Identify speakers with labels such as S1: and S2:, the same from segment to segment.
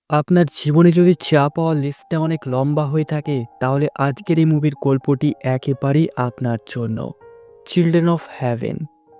S1: আপনার জীবনে যদি চা পাওয়ার লিস্টটা অনেক লম্বা হয়ে থাকে, তাহলে আজকের এই মুভির গল্পটি একেবারেই আপনার জন্য। Children of haven.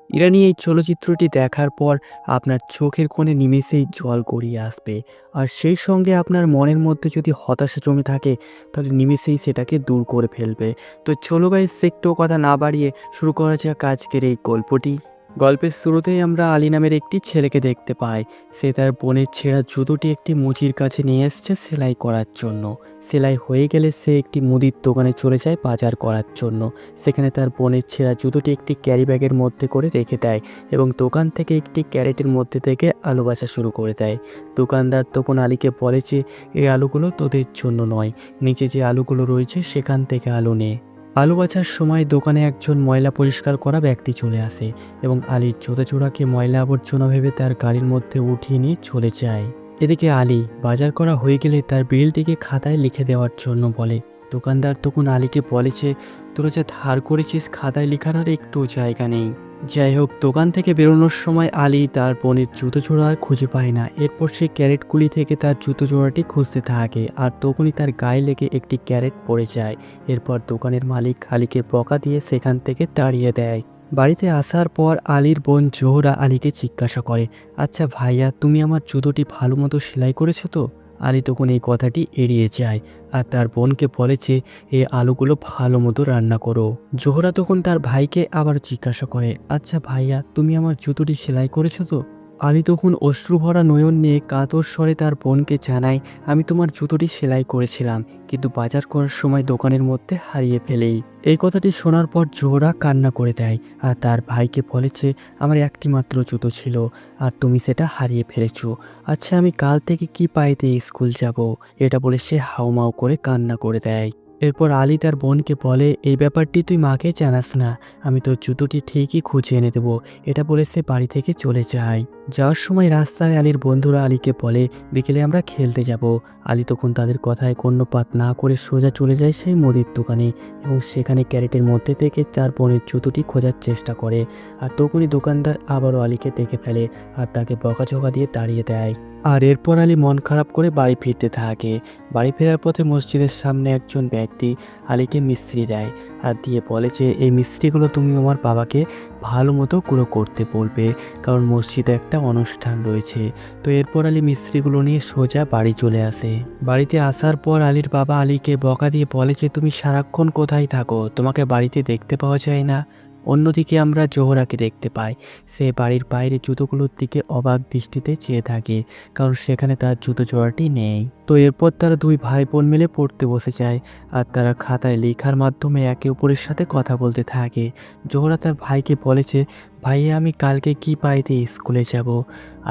S1: ইরানি এই চলচ্চিত্রটি দেখার পর আপনার চোখের কোণে নিমেষেই জল গড়িয়ে আসবে। আর সেই সঙ্গে আপনার মনের মধ্যে যদি হতাশা জমে থাকে, তাহলে নিমেষেই সেটাকে দূর করে ফেলবে। তো চলো গাইস, একটু কথা না বাড়িয়ে শুরু করা যাক আজকের এই গল্পটি। গল্পের শুরুতেই আমরা আলী নামের একটি ছেলেকে দেখতে পাই। সে তার বোনের ছেঁড়া জুতোটি একটি মুচির কাছে নিয়ে এসছে সেলাই করার জন্য। সেলাই হয়ে গেলে সে একটি মুদির দোকানে চলে যায় বাজার করার জন্য। সেখানে তার বোনের ছেঁড়া জুতোটি একটি ক্যারি ব্যাগের মধ্যে করে রেখে দেয় এবং দোকান থেকে একটি ক্যারেটের মধ্যে থেকে আলু বাছা শুরু করে দেয়। দোকানদার তখন আলীকে বলে যে এই আলুগুলো তোদের জন্য নয়, নিচে যে আলুগুলো রয়েছে সেখান থেকে আলু নে। আলু বাছার সময় দোকানে একজন ময়লা পরিষ্কার করা ব্যক্তি চলে আসে এবং আলীর জুতোজোড়াকে ময়লা আবর্জনা ভেবে তার গাড়ির মধ্যে উঠিয়ে নিয়ে চলে যায়। এদিকে আলী বাজার করা হয়ে গেলে তার বিলটিকে খাতায় লিখে দেওয়ার জন্য বলে। দোকানদার তখন আলীকে বলে যে তোরা যা ধার করেছিস খাতায় লেখার আর একটু জায়গা নেই। যাই হোক, দোকান থেকে বেরোনোর সময় আলী তার বোনের জুতো জোড়া আর খুঁজে পায় না। এরপর সে ক্যারেটগুলি থেকে তার জুতো জোড়াটি খুঁজতে থাকে আর তখনই তার গায়ে লেগে একটি ক্যারেট পড়ে যায়। এরপর দোকানের মালিক আলীকে বকা দিয়ে সেখান থেকে তাড়িয়ে দেয়। বাড়িতে আসার পর আলীর বোন জোহরা আলীকে জিজ্ঞাসা করে, আচ্ছা ভাইয়া, তুমি আমার জুতোটি ভালো মতো সেলাই করেছো তো? আলী তখন এই কথাটি এড়িয়ে যায় আর তার বোনকে বলে যে এই আলুগুলো ভালো মতো রান্না করো। জোহরা তখন তার ভাইকে আবার জিজ্ঞাসা করে, আচ্ছা ভাইয়া, তুমি আমার জুতোটি সেলাই করেছো তো? আলী তখন অশ্রুভরা নয়ন নিয়ে কাতর স্বরে তার বোনকে জানায়, আমি তোমার জুতোটি সেলাই করেছিলাম, কিন্তু বাজার করার সময় দোকানের মধ্যে হারিয়ে ফেলেই। এই কথাটি শোনার পর জোহরা কান্না করে দেয় আর তার ভাইকে বলেছে, আমার একটি মাত্র জুতো ছিল আর তুমি সেটা হারিয়ে ফেলেছো। আচ্ছা আমি কাল থেকে কি পায়ে দিয়ে স্কুল যাব? এটা বলে সে হাউমাউ করে কান্না করে দেয়। এরপর আলী তার বোনকে বলে, এই ব্যাপারটি তুই মাকে জানাস না, আমি তোর জুতোটি ঠিকই খুঁজে এনে দেবো। এটা বলে সে বাড়ি থেকে চলে যায়। যাওয়ার সময় রাস্তায় আলীর বন্ধুরা আলীকে বলে, বিকেলে আমরা খেলতে যাব। আলী তখন তাদের কথায় কর্ণপাত না করে সোজা চলে যায় সেই মুদির দোকানে এবং সেখানে ক্যারেটের মধ্যে থেকে তার বোনের জুতোটি খোঁজার চেষ্টা করে। আর তখনই দোকানদার আবারও আলীকে দেখে ফেলে আর তাকে বকাঝকা দিয়ে তাড়িয়ে দেয়। আর এরপর আলী মন খারাপ করে বাড়ি ফিরতে থাকে। বাড়ি ফেরার পথে মসজিদের সামনে একজন ব্যক্তি আলীকে মিস্ত্রি দেয় আর দিয়ে বলে যে এই মিস্ত্রিগুলো তুমি আমার বাবাকে ভালো মতো গুঁড়ো করতে বলবে, কারণ মসজিদে একটা অনুষ্ঠান রয়েছে। তো এরপর আলী মিস্ত্রিগুলো নিয়ে সোজা বাড়ি চলে আসে। বাড়িতে আসার পর আলীর বাবা আলীকে বকা দিয়ে বলে যে তুমি সারাক্ষণ কোথায় থাকো, তোমাকে বাড়িতে দেখতে পাওয়া যায় না। অন্যদিকে আমরা জোহরাকে দেখতে পাই। সে বাড়ির বাইরে জুতোগুলোর দিকে অবাক দৃষ্টিতে চেয়ে থাকে, কারণ সেখানে তার জুতো জোড়াটি নেই। তো এরপর তারা দুই ভাই বোন মিলে পড়তে বসে যায় আর তারা খাতায় লেখার মাধ্যমে একে অপরের সাথে কথা বলতে থাকে। জোহরা তার ভাইকে বলেছে, ভাইয়া আমি কালকে কি পায়ে দিয়ে স্কুলে যাব?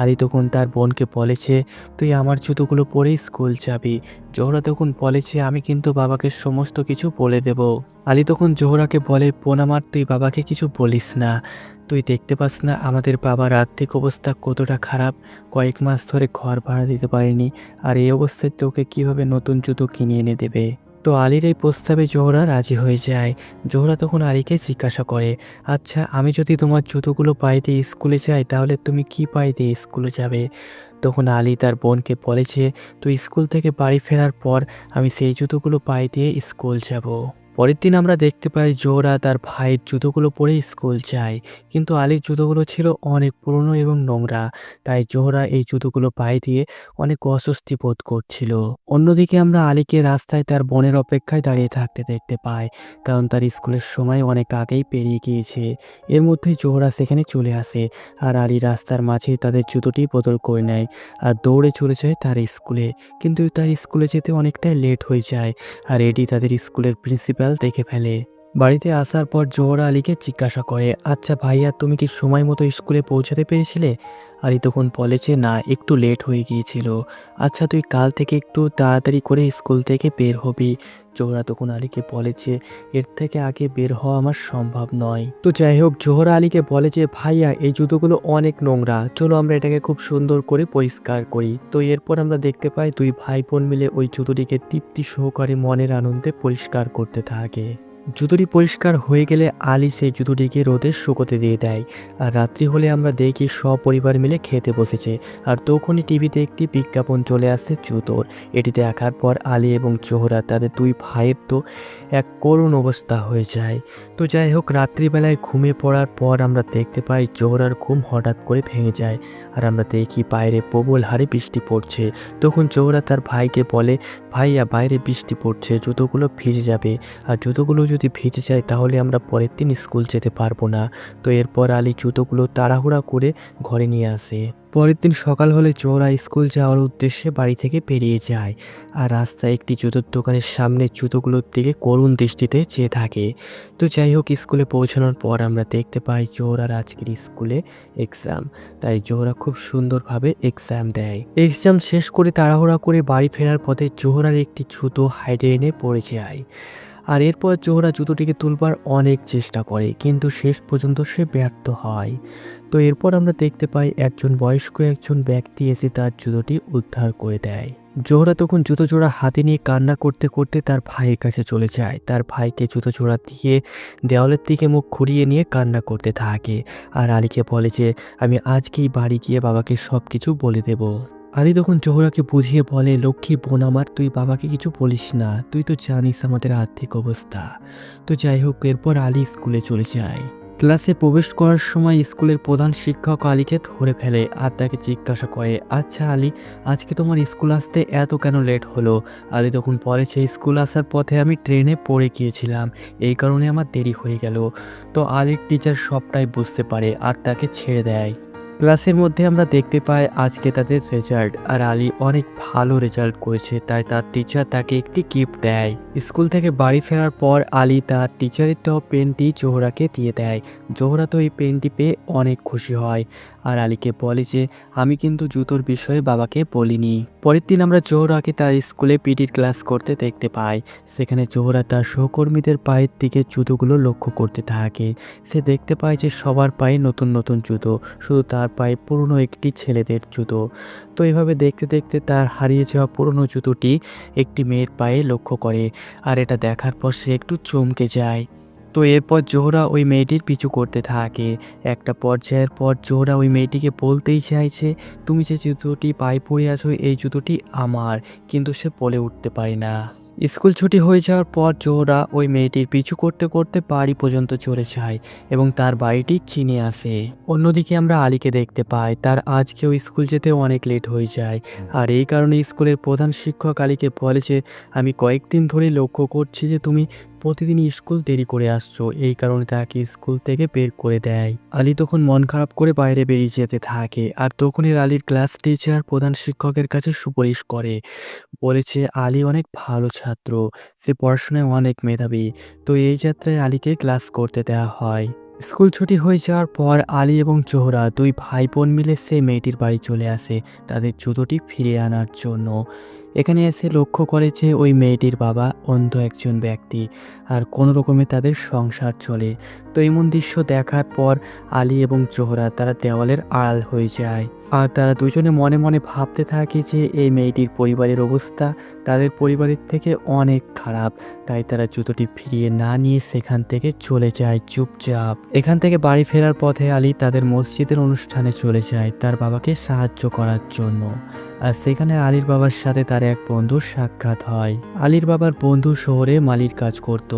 S1: আলী তখন তার বোনকে বলেছে, তুই আমার জুতোগুলো পরেই স্কুল যাবি। জোহরা তখন বলেছে, আমি কিন্তু বাবাকে সমস্ত কিছু বলে দেব। আলী তখন জোহরাকে বলে, বোন আমার, তুই বাবাকে কিছু বলিস না। তুই দেখতে পাস না আমাদের বাবার আর্থিক অবস্থা কতটা খারাপ? কয়েক মাস ধরে ঘর ভাড়া দিতে পারেনি, আর এই অবস্থায় তোকে কিভাবে নতুন জুতো কিনে এনে দেবে? তো আলীর এই প্রস্তাবে জোহরা রাজি হয়ে যায়। জোহরা তখন আলীকে জিজ্ঞাসা করে, আচ্ছা আমি যদি তোমার জুতোগুলো পায়ে দিয়ে স্কুলে যাই, তাহলে তুমি কি পায়ে দিয়ে স্কুলে যাবে? তখন আলী তার বোনকে বলে যে তুই স্কুল থেকে বাড়ি ফেরার পর আমি সেই জুতোগুলো পায়ে দিয়ে স্কুল যাব। পরের দিন আমরা দেখতে পাই জোহরা তার ভাইয়ের জুতোগুলো পরে স্কুল যায়, কিন্তু আলীর জুতোগুলো ছিল অনেক পুরনো এবং নোংরা। তাই জোহরা এই জুতোগুলো পায়ে দিয়ে অনেক অস্বস্তি বোধ করছিল। অন্যদিকে আমরা আলীকে রাস্তায় তার বোনের অপেক্ষায় দাঁড়িয়ে থাকতে দেখতে পাই, কারণ তার স্কুলের সময় অনেক আগেই পেরিয়ে গিয়েছে। এর মধ্যেই জোহরা সেখানে চলে আসে আর আলী রাস্তার মাঝে তাদের জুতোটি বদল করে নেয় আর দৌড়ে চলে যায় তার স্কুলে। কিন্তু তার স্কুলে যেতে অনেকটাই লেট হয়ে যায় আর এটি তাদের স্কুলের প্রিন্সিপাল দেখে ফেলে। বাড়িতে আসার পর জোহরা আলীকে জিজ্ঞাসা করে, আচ্ছা ভাইয়া, তুমি কি সময় মতো স্কুলে পৌঁছাতে পেরেছিলে? আলী তখন বলে যে না, একটু লেট হয়ে গিয়েছিল। আচ্ছা তুই কাল থেকে একটু তাড়াতাড়ি করে স্কুল থেকে বের হবি। জোহরা তখন আলীকে বলে যে এর থেকে আগে বের হওয়া আমার সম্ভব নয়। তো যাই হোক, জোহরা আলীকে বলে যে ভাইয়া, এই জুতোগুলো অনেক নোংরা, চলো আমরা এটাকে খুব সুন্দর করে পরিষ্কার করি। তো এরপর আমরা দেখতে পাই দুই ভাই বোন মিলে ওই জুতোটিকে তৃপ্তি সহকারে মনের আনন্দে পরিষ্কার করতে থাকে। জুতোটি পরিষ্কার হয়ে গেলে আলী সেই জুতোটিকে রোদে শুকোতে দিয়ে দেয়। আর রাত্রি হলে আমরা দেখি সপরিবার মিলে খেতে বসেছে। আর তখনই টিভিতে একটি বিজ্ঞাপন চলে আসে জুতোর। এটি দেখার পর আলী এবং জোহরা তাদের দুই ভাইয়ের তো এক করুণ অবস্থা হয়ে যায়। তো যাই হোক, রাত্রিবেলায় ঘুমিয়ে পড়ার পর আমরা দেখতে পাই জোহরার ঘুম হঠাৎ করে ভেঙে যায়। আর আমরা দেখি বাইরে প্রবল হারে বৃষ্টি পড়ছে। তখন জোহরা তার ভাইকে বলে, ভাইয়া বাইরে বৃষ্টি পড়ছে, জুতোগুলো ভিজে যাবে। আর জুতোগুলো যদি ভিজে যায় তাহলে আমরা পরের দিন স্কুল যেতে পারবো না। তো এরপর আলী জুতোগুলো তাড়াহুড়া করে ঘরে নিয়ে আসে। পরের দিন সকাল হলে জোহরা স্কুল যাওয়ার উদ্দেশ্যে বাড়ি থেকে বেরিয়ে যায়। আর রাস্তায় একটি জুতোর দোকানের সামনে জুতোগুলোর দিকে করুণ দৃষ্টিতে চেয়ে থাকে। তো যাই হোক, স্কুলে পৌঁছানোর পর আমরা দেখতে পাই জোহরার আজকের স্কুলে এক্সাম। তাই জোহরা খুব সুন্দরভাবে এক্সাম দেয়। এক্সাম শেষ করে তাড়াহুড়া করে বাড়ি ফেরার পথে জোহরার একটি জুতো হাইডে এনে পড়ে যায়। আর এরপর জোহরা জুতোটিকে তুলবার অনেক চেষ্টা করে, কিন্তু শেষ পর্যন্ত সে ব্যর্থ হয়। তো এরপর আমরা দেখতে পাই একজন বয়স্ক একজন ব্যক্তি এসে তার জুতোটি উদ্ধার করে দেয়। জোহরা তখন জুতো জোড়া হাতে নিয়ে কান্না করতে করতে তার ভাইয়ের কাছে চলে যায়। তার ভাইকে জুতো জোড়া দিয়ে দেওয়ালের দিকে মুখ ঘুরিয়ে নিয়ে কান্না করতে থাকে। আর আলীকে বলে যে আমি আজকেই বাড়ি গিয়ে বাবাকে সব কিছু বলে দেব। আলী তখন জোহরাকে বুঝিয়ে বলে, লক্ষ্মী বোন আমার, তুই বাবাকে কিছু বলিস না, তুই তো জানিস আমাদের আর্থিক অবস্থা। তো যাই হোক, এরপর আলী স্কুলে চলে যায়। ক্লাসে প্রবেশ করার সময় স্কুলের প্রধান শিক্ষক আলীকে ধরে ফেলে আর তাকে জিজ্ঞাসা করে, আচ্ছা আলী, আজকে তোমার স্কুল আসতে এত কেন লেট হলো? আলী তখন বলেছে, স্কুল আসার পথে আমি ট্রেনে পড়ে গিয়েছিলাম, এই কারণে আমার দেরি হয়ে গেল। তো আলীর টিচার সবটাই বুঝতে পারে আর তাকে ছেড়ে দেয়। ক্লাসের মধ্যে আমরা দেখতে পাই আজকে তাদের রেজাল্ট। আর আলী অনেক ভালো রেজাল্ট করেছে, তাই তার টিচার তাকে একটি গিফট দেয়। স্কুল থেকে বাড়ি ফেরার পর আলী তার টিচারের দেওয়া পেনটি জোহরাকে দিয়ে দেয়। জোহরা তো এই পেনটি পেয়ে অনেক খুশি হয় আর আলীকে বলে যে আমি কিন্তু জুতোর বিষয়ে বাবাকে বলিনি। পরের দিন আমরা জোহরাকে তার স্কুলে পিটির ক্লাস করতে দেখতে পাই। সেখানে জোহরা তার সহকর্মীদের পায়ের দিকে জুতোগুলো লক্ষ্য করতে থাকে। সে দেখতে পায় যে সবার পায়ে নতুন নতুন জুতো, শুধু তার পায়ে পুরনো একটি ছেলেদের জুতো। তো এভাবে দেখতে দেখতে তার হারিয়ে যাওয়া পুরনো জুতোটি একটি মেয়ের পায়ে লক্ষ্য করে। আর এটা দেখার পর সে একটু চমকে যায়। তো এরপর জোহরা ওই মেয়েটির পিছু করতে থাকে। একটা পর্যায়ের পর জোহরা ওই মেয়েটিকে বলতেই চাইছে, তুমি যে জুতোটি পায়ে পরে আছো এই জুতোটি আমার, কিন্তু সে বলে উঠতে পারে না। স্কুল ছুটি হয়ে যাওয়ার পর জোহরা ওই মেয়েটির পিছু করতে করতে বাড়ি পর্যন্ত চলে যায় এবং তার বাড়িটি চিনে আসে। অন্যদিকে আমরা আলীকে দেখতে পাই, তার আজকেও স্কুল যেতে অনেক লেট হয়ে যায়। আর এই কারণে স্কুলের প্রধান শিক্ষক আলীকে বলে যে আমি কয়েকদিন ধরে লক্ষ্য করছি যে তুমি প্রতিদিনই স্কুল দেরি করে আসছো, এই কারণে তাকে স্কুল থেকে বের করে দেয়। আলী তখন মন খারাপ করে বাইরে বেরিয়ে যেতে থাকে। আর তখনই আলীর ক্লাস টিচার প্রধান শিক্ষকের কাছে সুপারিশ করে, বলেছে আলী অনেক ভালো ছাত্র, সে পড়াশোনায় অনেক মেধাবী। তো এই যাত্রায় আলীকে ক্লাস করতে দেওয়া হয়। স্কুল ছুটি হয়ে যাওয়ার পর আলী এবং জোহরা দুই ভাই বোন মিলে সেই মেয়েটির বাড়ি চলে আসে তাদের জুতোটি ফিরিয়ে আনার জন্য। এখানে এসে লক্ষ্য করে যে ওই মেয়েটির বাবা অন্ধ একজন ব্যক্তি আর কোনো রকমে তাদের সংসার চলে। তো এমন দৃশ্য দেখার পর আলী এবং জোহরা তারা দেওয়ালের আড়াল হয়ে যায়। আর তারা দুজনে মনে মনে ভাবতে থাকে যে এই মেয়েটির পরিবারের অবস্থা তাদের পরিবারের থেকে অনেক খারাপ, তাই তারা জুতোটি ফিরিয়ে না নিয়ে সেখান থেকে চলে যায় চুপচাপ। এখান থেকে বাড়ি ফেরার পথে আলী তাদের মসজিদের অনুষ্ঠানে চলে যায় তার বাবাকে সাহায্য করার জন্য। আর সেখানে আলীর বাবার সাথে তার এক বন্ধুর সাক্ষাৎ হয়। আলীর বাবার বন্ধু শহরে মালির কাজ করত।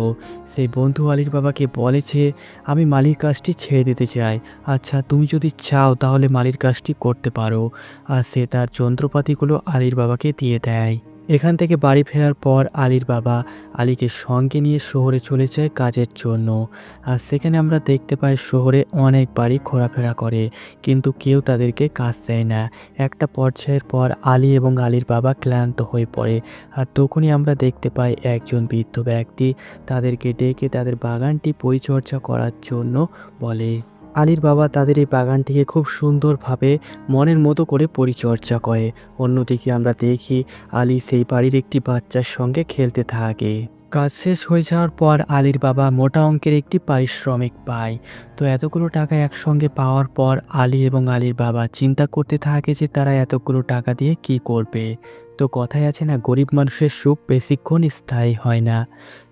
S1: সেই বন্ধু আলীর বাবাকে বলেছে, আমি মালির কাজটি ছেড়ে দিতে চাই, আচ্ছা তুমি যদি চাও তাহলে মালির কাজটি করতে পারো। আর সে তার যন্ত্রপাতিগুলো আলীর বাবাকে দিয়ে দেয়। এখান থেকে বাড়ি ফেরার পর আলীর বাবা আলীকে সঙ্গে নিয়ে শহরে চলে যায় কাজের জন্য। আর সেখানে আমরা দেখতে পাই শহরে অনেক বাড়ি ঘোরাফেরা করে, কিন্তু কেউ তাদেরকে কাজ দেয় না। একটা পর্যায়ের পর আলী এবং আলীর বাবা ক্লান্ত হয়ে পড়ে। আর তখনই আমরা দেখতে পাই একজন বৃদ্ধ ব্যক্তি তাদেরকে ডেকে তাদের বাগানটি পরিচর্যা করার জন্য বলে। আলীর বাবা তাদের এই বাগানটিকে খুব সুন্দরভাবে মনের মতো করে পরিচর্যা করে। অন্যদিকে আমরা দেখি আলী সেই বাড়ির একটি বাচ্চার সঙ্গে খেলতে থাকে। কাজ শেষ হয়ে যাওয়ার পর আলীর বাবা মোটা অঙ্কের একটি পারিশ্রমিক পায়। তো এতগুলো টাকা একসঙ্গে পাওয়ার পর আলী এবং আলীর বাবা চিন্তা করতে থাকে যে তারা এতগুলো টাকা দিয়ে কি করবে। তো কথায় আছে না, গরিব মানুষের সুখ বেশিক্ষণ স্থায়ী হয় না।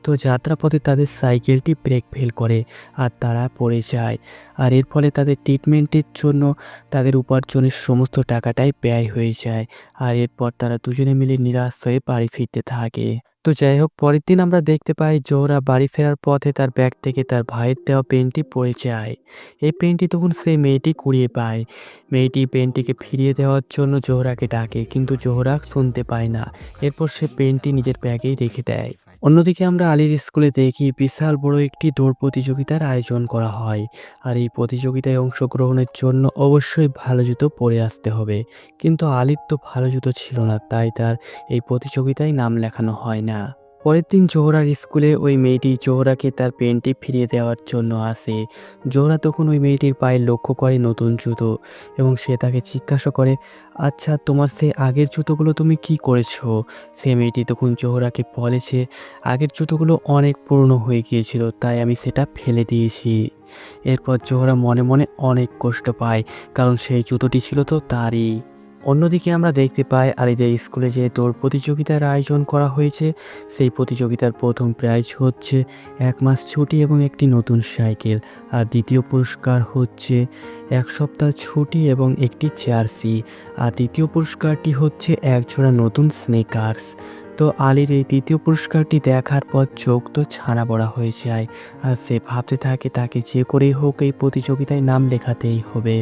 S1: তো যাত্রাপথে তাদের সাইকেলটি ব্রেক ফেল করে আর তারা পড়ে যায়। আর এর ফলে তাদের ট্রিটমেন্টের জন্য তাদের উপার্জনের সমস্ত টাকাটাই ব্যয় হয়ে যায়। আর এরপর তারা দুজনে মিলে নিরাশ হয়ে বাড়ি ফিরতে থাকে। তো যাই হোক, পরের দিন আমরা দেখতে পাই জোহরা বাড়ি ফেরার পথে তার ব্যাগ থেকে তার ভাইয়ের দেওয়া পেনটি পড়ে যায়। এই পেনটি তখন সেই মেয়েটি কুড়িয়ে পায়। মেয়েটি পেনটিকে ফিরিয়ে দেওয়ার জন্য জোহরাকে ডাকে, কিন্তু জোহরা শুনতে পায় না। এরপর সে পেনটি নিজের ব্যাগেই রেখে দেয়। অন্যদিকে আমরা আলীর স্কুলে দেখি বিশাল বড় একটি দৌড় প্রতিযোগিতার আয়োজন করা হয়। আর এই প্রতিযোগিতায় অংশগ্রহণের জন্য অবশ্যই ভালো জুতো পরে আসতে হবে। কিন্তু আলীর তো ভালো জুতো ছিল না, তাই তার এই প্রতিযোগিতায় নাম লেখানো হয় না। পরের দিন জোহরার স্কুলে ওই মেয়েটি জোহরাকে তার পেনটি ফিরিয়ে দেওয়ার জন্য আসে। জোহরা তখন ওই মেয়েটির পায়ে লক্ষ্য করে নতুন জুতো, এবং সে তাকে জিজ্ঞাসা করে, আচ্ছা তোমার সেই আগের জুতোগুলো তুমি কি করেছো? সে মেয়েটি তখন জোহরাকে বলেছে, আগের জুতোগুলো অনেক পুরনো হয়ে গিয়েছিল, তাই আমি সেটা ফেলে দিয়েছি। এরপর জোহরা মনে মনে অনেক কষ্ট পায়, কারণ সেই জুতোটি ছিল তো তারই। অন্যদিকে আমরা দেখতে পাই আলীদের স্কুলে যে দৌড় প্রতিযোগিতার আয়োজন করা হয়েছে, সেই প্রতিযোগিতার প্রথম প্রাইজ হচ্ছে 1 মাস ছুটি এবং একটি নতুন সাইকেল। আর দ্বিতীয় পুরস্কার হচ্ছে 1 সপ্তাহ ছুটি এবং একটি জার্সি। আর তৃতীয় পুরস্কারটি হচ্ছে 1 জোড়া নতুন স্নেকার্স। তো আলীর এই তৃতীয় পুরস্কারটি দেখার পর চোখ তো ছানা বড়া হয়ে যায়। আর সে ভাবতে থাকে তাকে যে করেই হোক এই প্রতিযোগিতায় নাম লেখাতেই হবে।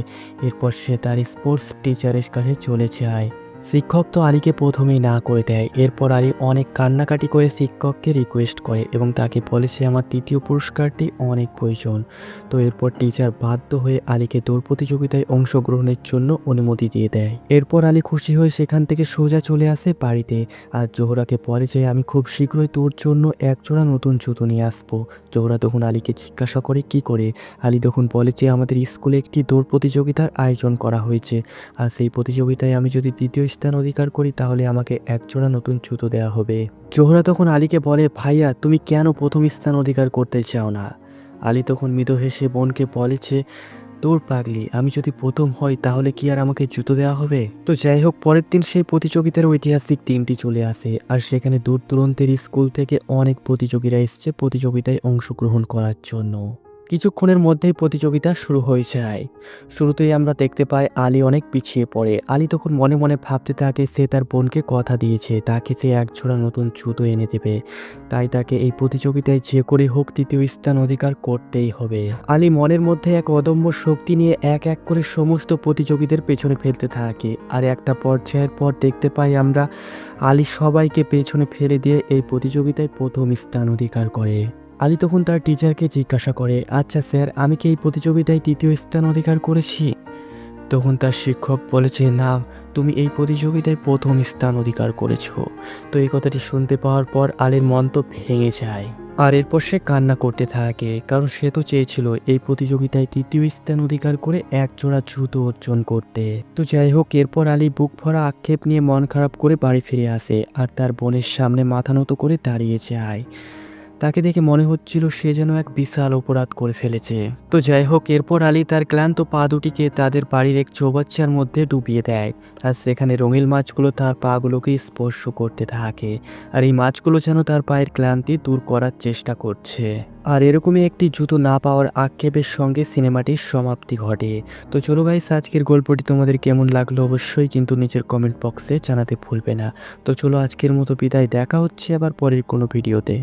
S1: এরপর সে তার স্পোর্টস টিচারের কাছে চলে যায়। শিক্ষক তো আলীকে প্রথমেই না করে দেয়। এরপর আলী অনেক কান্নাকাটি করে শিক্ষককে রিকোয়েস্ট করে এবং তাকে বলেছে আমার তৃতীয় পুরস্কারটি অনেক প্রয়োজন। তো এরপর টিচার বাধ্য হয়ে আলীকে দৌড় প্রতিযোগিতায় অংশগ্রহণের জন্য অনুমতি দিয়ে দেয়। এরপর আলী খুশি হয়ে সেখান থেকে সোজা চলে আসে বাড়িতে। আর জোহরাকে বলে যে আমি খুব শীঘ্রই তোর জন্য 1 জোড়া নতুন জুতো নিয়ে আসবো। জোহরা তখন আলীকে জিজ্ঞাসা করে কি করে। আলী তখন বলে যে আমাদের স্কুলে একটি দৌড় প্রতিযোগিতার আয়োজন করা হয়েছে, আর সেই প্রতিযোগিতায় আমি যদি দ্বিতীয় স্থান অধিকার করি তাহলে আমাকে 1 জোড়া নতুন জুতো দেওয়া হবে। জোহরা তখন আলীকে বলে, ভাইয়া তুমি কেন প্রথম স্থান অধিকার করতে চাও না? আলী তখন মৃদু হেসে বোনকে বলেছে, তোর পাগলি, আমি যদি প্রথম হই তাহলে কি আর আমাকে জুতো দেওয়া হবে? তো যাই হোক, পরের দিন সেই প্রতিযোগিতার ঐতিহাসিক দিনটি চলে আসে। আর সেখানে দূর দূরান্তের স্কুল থেকে অনেক প্রতিযোগীরা এসছে প্রতিযোগিতায় অংশগ্রহণ করার জন্য। কিছুক্ষণের মধ্যেই প্রতিযোগিতা শুরু হয়ে যায়। শুরুতেই আমরা দেখতে পাই আলী অনেক পিছিয়ে পড়ে। আলী তখন মনে মনে ভাবতে থাকে সে তার বোনকে কথা দিয়েছে তাকে সে 1 জোড়া নতুন জুতো এনে দেবে, তাই তাকে এই প্রতিযোগিতায় যে করে হোক তৃতীয় স্থান অধিকার করতেই হবে। আলী মনের মধ্যে এক অদম্য শক্তি নিয়ে এক এক করে সমস্ত প্রতিযোগীদের পেছনে ফেলতে থাকে। আর একটা পর্যায়ের পর দেখতে পাই আমরা আলী সবাইকে পেছনে ফেলে দিয়ে এই প্রতিযোগিতায় প্রথম স্থান অধিকার করে। আলী তখন তার টিচারকে জিজ্ঞাসা করে, আচ্ছা স্যার, আমি কি এই প্রতিযোগিতায় তৃতীয় স্থান অধিকার করেছি? তখন তার শিক্ষক বলেছে, না, তুমি এই প্রতিযোগিতায় প্রথম স্থান অধিকার করেছো। তো এই কথাটি শুনতে পাওয়ার পর আলীর মন তো ভেঙে যায়। আর এরপর সে কান্না করতে থাকে, কারণ সে তো চেয়েছিল এই প্রতিযোগিতায় তৃতীয় স্থান অধিকার করে 1 জোড়া জুতো অর্জন করতে। তো যাই হোক, এরপর আলী বুক ভরা আক্ষেপ নিয়ে মন খারাপ করে বাড়ি ফিরে আসে আর তার বোনের সামনে মাথা নত করে দাঁড়িয়ে যায়। তাকে দেখে মনে হচ্ছিল সে যেন এক বিশাল অপরাধ করে ফেলেছে। তো যাই হোক, এরপর আলী তার ক্লান্ত পা দুটিকে তাদের বাড়ির এক চৌবাচ্চার মধ্যে ডুবিয়ে দেয়। আর সেখানে রঙিন মাছগুলো তার পাগুলোকে স্পর্শ করতে থাকে। আর এই মাছগুলো যেন তার পায়ের ক্লান্তি দূর করার চেষ্টা করছে। আর এরকমই একটি জুতো না পাওয়ার আক্ষেপের সঙ্গে সিনেমাটির সমাপ্তি ঘটে। তো চলো গাইস, আজকের গল্পটি তোমাদের কেমন লাগলো অবশ্যই কিন্তু নিচের কমেন্ট বক্সে জানাতে ভুলবে না। তো চলো আজকের মতো বিদায়, দেখা হচ্ছে আবার পরের কোনো ভিডিওতে।